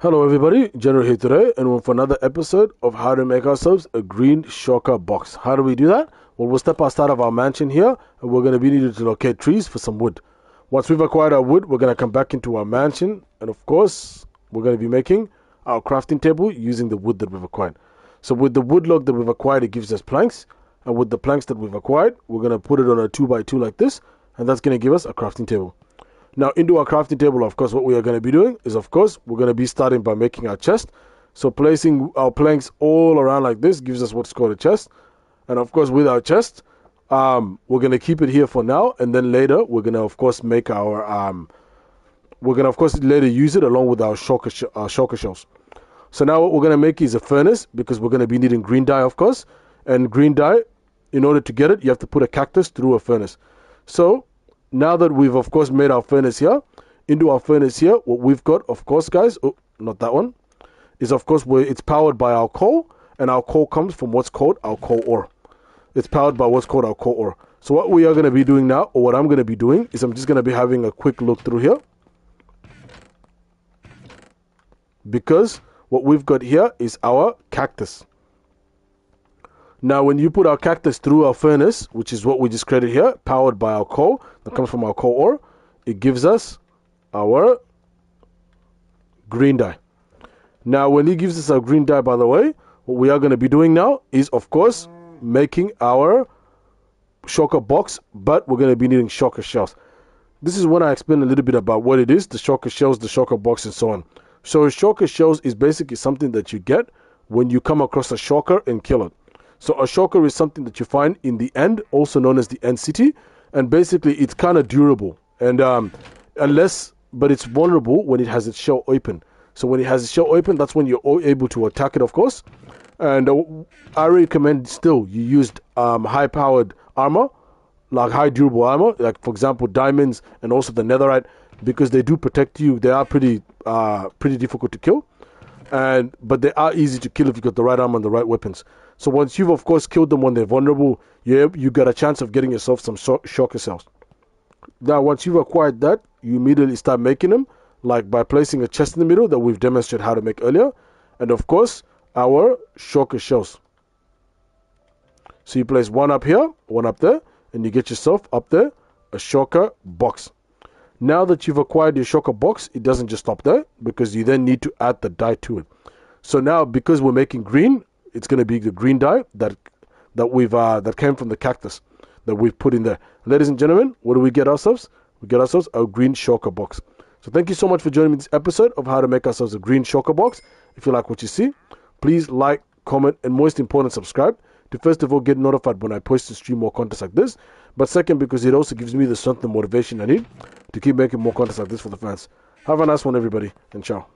Hello everybody, General here today, and we're for another episode of how to make ourselves a green shulker box. How do we do that? Well, we'll step outside of our mansion here, and we're going to be needed to locate trees for some wood. Once we've acquired our wood, we're going to come back into our mansion, and of course, we're going to be making our crafting table using the wood that we've acquired. So with the wood log that we've acquired, it gives us planks, and with the planks that we've acquired, we're going to put it on a 2x2 like this, and that's going to give us a crafting table. Now, into our crafting table, of course, what we are going to be doing is, of course, we're going to be starting by making our chest. So placing our planks all around like this gives us what's called a chest. And, of course, with our chest, we're going to keep it here for now. And then later, we're going to, of course, make our, we're going to, of course, later use it along with our shulker shells. So now what we're going to make is a furnace because we're going to be needing green dye, of course. And green dye, in order to get it, you have to put a cactus through a furnace. So now that we've, of course, made our furnace here, into our furnace here, what we've got, of course, guys, oh, not that one, is, of course, where it's powered by our coal, and our coal comes from what's called our coal ore. It's powered by what's called our coal ore. So what we are going to be doing now, or what I'm going to be doing, is I'm just going to be having a quick look through here. Because what we've got here is our cactus. Now, when you put our cactus through our furnace, which is what we just created here, powered by our coal, that comes from our coal ore, it gives us our green dye. Now, when it gives us our green dye, by the way, what we are going to be doing now is, of course, making our shulker box, but we're going to be needing shulker shells. This is when I explain a little bit about what it is, the shulker shells, the shulker box, and so on. So shulker shells is basically something that you get when you come across a shulker and kill it. So a shulker is something that you find in the end, also known as the end city, and basically it's kind of durable, and but it's vulnerable when it has its shell open. So when it has its shell open, that's when you're able to attack it, of course. And I recommend still you used high-powered armor, like high durable armor, like for example diamonds and also the netherite, because they do protect you. They are pretty difficult to kill, but they are easy to kill if you got the right armor and the right weapons. So once you've, of course, killed them when they're vulnerable, you got a chance of getting yourself some shulker cells. Now, once you've acquired that, you immediately start making them, like by placing a chest in the middle that we've demonstrated how to make earlier. And, of course, our shulker shells. So you place one up here, one up there, and you get yourself up there a shulker box. Now that you've acquired your shulker box, it doesn't just stop there because you then need to add the dye to it. So now, because we're making green, it's going to be the green dye that came from the cactus that we've put in there. Ladies and gentlemen, what do we get ourselves? We get ourselves a green shulker box. So thank you so much for joining me in this episode of how to make ourselves a green shulker box. If you like what you see, please like, comment, and most important, subscribe to first of all get notified when I post and stream more content like this. But second, because it also gives me the strength and motivation I need to keep making more content like this for the fans. Have a nice one, everybody, and ciao.